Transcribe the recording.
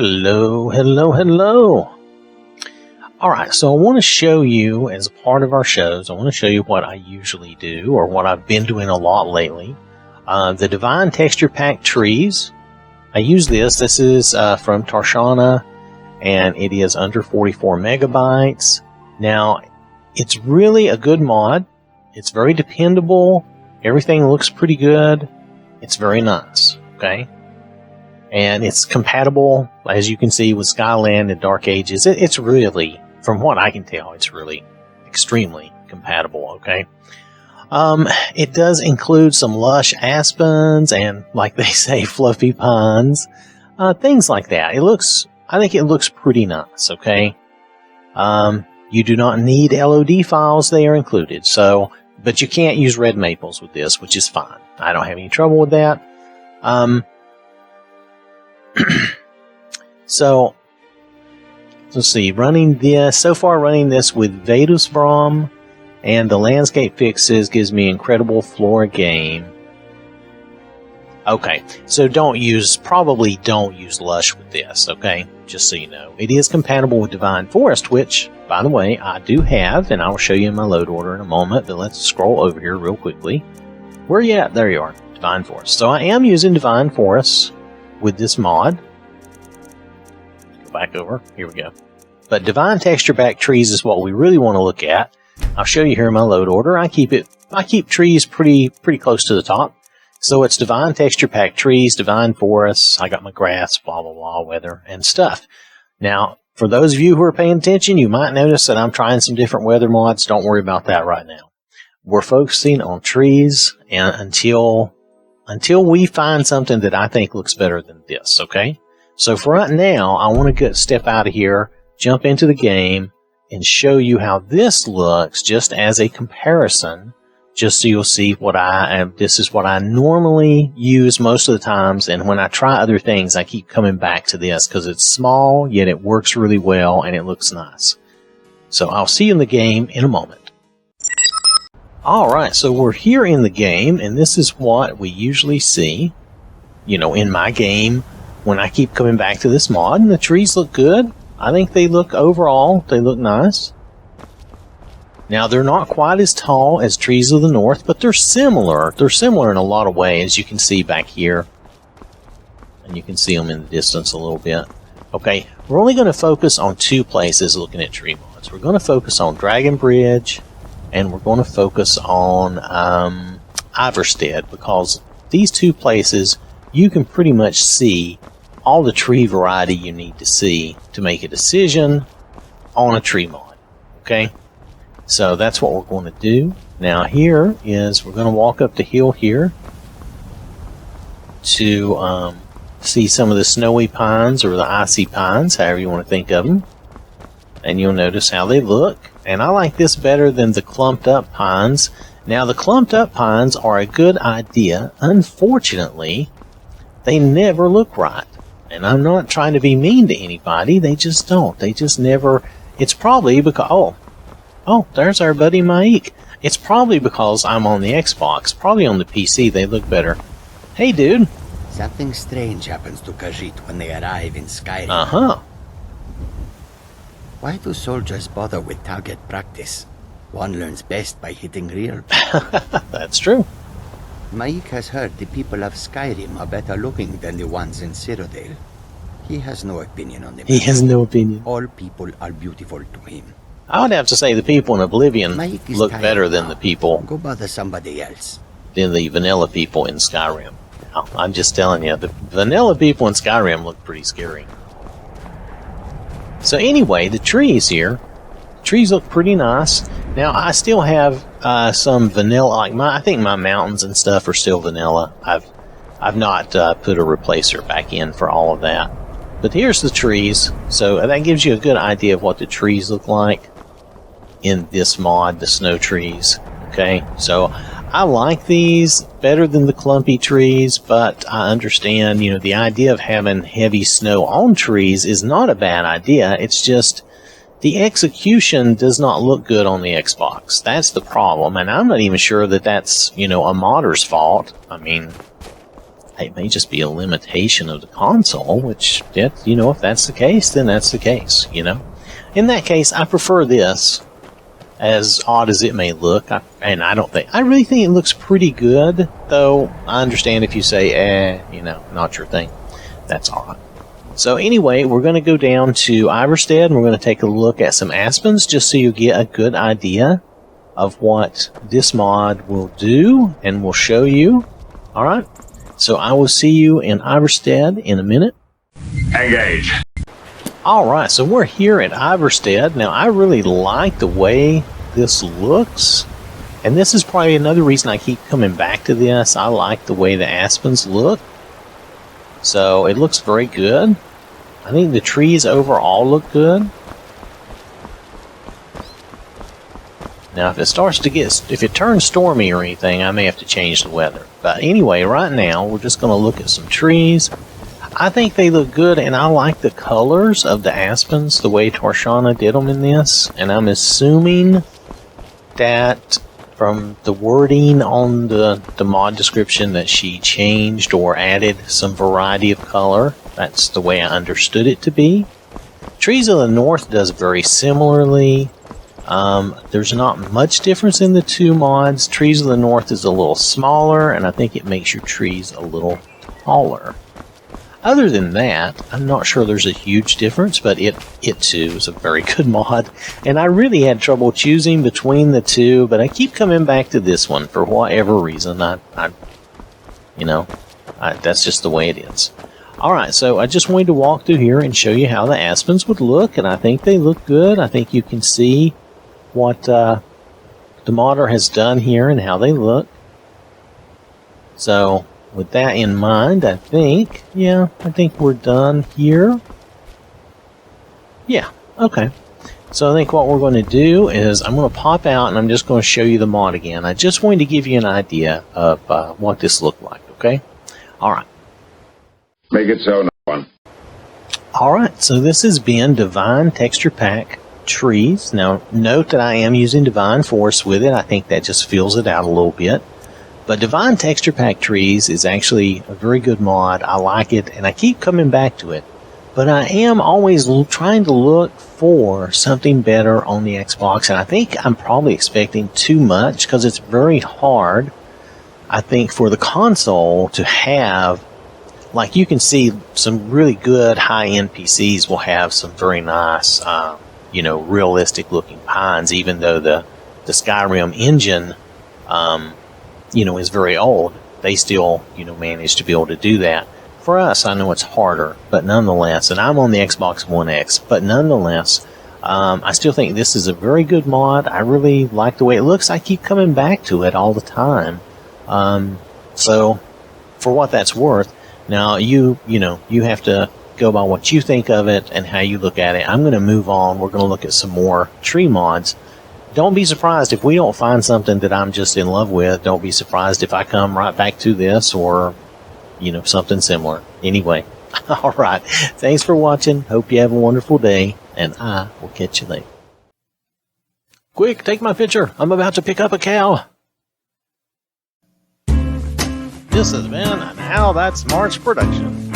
Hello, hello, hello. Alright, so I want to show you, as a part of our shows, I want to show you what I usually do, or what I've been doing a lot lately. The Divine Texture Pack Trees. I use this. This is from Tarshana, and it is under 44 megabytes. Now, it's really a good mod. It's very dependable. Everything looks pretty good. It's very nice, okay? And it's compatible, as you can see, with Skyland and Dark Ages. It's really, from what I can tell, it's really extremely compatible, okay? It does include some lush aspens and, like they say, fluffy pines. Things like that. I think it looks pretty nice, okay? You do not need LOD files. They are included. But you can't use red maples with this, which is fine. I don't have any trouble with that. So, let's see, so far running this with Vedusbrom, and the landscape fixes gives me incredible flora game. Okay, so probably don't use Lush with this, okay? Just so you know. It is compatible with Divine Forest, which, by the way, I do have, and I will show you in my load order in a moment, but let's scroll over here real quickly. Where are you at? There you are, Divine Forest. So I am using Divine Forest with this mod. Go back over. Here we go. But Divine Texture Pack Trees is what we really want to look at. I'll show you here in my load order. I keep trees pretty close to the top. So it's Divine Texture Pack Trees, Divine Forests. I got my grass, blah, blah, blah, weather, and stuff. Now, for those of you who are paying attention, you might notice that I'm trying some different weather mods. Don't worry about that right now. We're focusing on trees and until we find something that I think looks better than this, okay? So for right now, I want to step out of here, jump into the game, and show you how this looks just as a comparison, just so you'll see this is what I normally use most of the times, and when I try other things, I keep coming back to this because it's small, yet it works really well, and it looks nice. So I'll see you in the game in a moment. Alright, so we're here in the game, and this is what we usually see, in my game when I keep coming back to this mod, and the trees look good. I think they look nice. Now, they're not quite as tall as Trees of the North, but they're similar. They're similar in a lot of ways. You can see back here, and you can see them in the distance a little bit. Okay, we're only going to focus on two places looking at tree mods. We're going to focus on Dragon Bridge, and we're going to focus on Iverstead, because these two places, you can pretty much see all the tree variety you need to see to make a decision on a tree mod. Okay? So that's what we're going to do. Now we're going to walk up the hill here to see some of the snowy pines, or the icy pines, however you want to think of them. And you'll notice how they look. And I like this better than the clumped up pines. Now, the clumped up pines are a good idea. Unfortunately, they never look right. And I'm not trying to be mean to anybody. They just don't. They just never. It's probably because... Oh, there's our buddy Maik. It's probably because I'm on the Xbox. Probably on the PC they look better. Hey, dude. Something strange happens to Khajiit when they arrive in Skyrim. Uh-huh. Why do soldiers bother with target practice? One learns best by hitting real. That's true. Maik has heard the people of Skyrim are better looking than the ones in Cyrodiil. He has no opinion on them. He has no opinion. All people are beautiful to him. I would have to say the people in Oblivion look better than now. the people... Go bother somebody else. ...than the vanilla people in Skyrim. Now, I'm just telling you, the vanilla people in Skyrim look pretty scary. So anyway, the trees here, trees look pretty nice. Now, I still have some vanilla, I think my mountains and stuff are still vanilla. I've not put a replacer back in for all of that. But here's the trees, so that gives you a good idea of what the trees look like in this mod, the snow trees. Okay, so I like these better than the clumpy trees, but I understand, the idea of having heavy snow on trees is not a bad idea. It's just the execution does not look good on the Xbox. That's the problem, and I'm not even sure that that's, a modder's fault. I mean, it may just be a limitation of the console, which, if that's the case, then that's the case, In that case, I prefer this, as odd as it may look, I really think it looks pretty good, though I understand if you say, not your thing. That's alright. So anyway, we're going to go down to Iverstead, and we're going to take a look at some aspens, just so you get a good idea of what this mod will do, and will show you. Alright, so I will see you in Iverstead in a minute. Engage. Alright, so we're here at Iverstead. Now, I really like the way this looks, and this is probably another reason I keep coming back to this. I like the way the aspens look. So, it looks very good. I think the trees overall look good. Now, if it turns stormy or anything, I may have to change the weather. But anyway, right now, we're just going to look at some trees. I think they look good, and I like the colors of the aspens, the way Tarshana did them in this. And I'm assuming that from the wording on the mod description that she changed or added some variety of color. That's the way I understood it to be. Trees of the North does very similarly. There's not much difference in the two mods. Trees of the North is a little smaller, and I think it makes your trees a little taller. Other than that, I'm not sure there's a huge difference, but it too is a very good mod. And I really had trouble choosing between the two, but I keep coming back to this one for whatever reason. That's just the way it is. Alright, so I just wanted to walk through here and show you how the aspens would look, and I think they look good. I think you can see what the modder has done here and how they look. So, with that in mind, I think we're done here. Yeah, okay. So I think what we're going to do is I'm going to pop out and I'm just going to show you the mod again. I just wanted to give you an idea of what this looked like, okay? Alright. Make it so, no one. Alright, so this has been Divine Texture Pack Trees. Now, note that I am using Divine Forest with it. I think that just fills it out a little bit. But Divine Texture Pack Trees is actually a very good mod. I like it, and I keep coming back to it. But I am always trying to look for something better on the Xbox, and I think I'm probably expecting too much, because it's very hard, I think, for the console to have, like you can see, some really good high-end PCs will have some very nice, realistic-looking pines, even though the Skyrim engine, is very old. They still, manage to be able to do that. For us, I know it's harder, but nonetheless, and I'm on the Xbox One X, but nonetheless, I still think this is a very good mod. I really like the way it looks. I keep coming back to it all the time. So, for what that's worth, now you have to go by what you think of it and how you look at it. I'm going to move on. We're going to look at some more tree mods. Don't be surprised if we don't find something that I'm just in love with. Don't be surprised if I come right back to this or, something similar. Anyway, alright. Thanks for watching. Hope you have a wonderful day, and I will catch you later. Quick, take my picture. I'm about to pick up a cow. This has been an OwwThatSmarts production.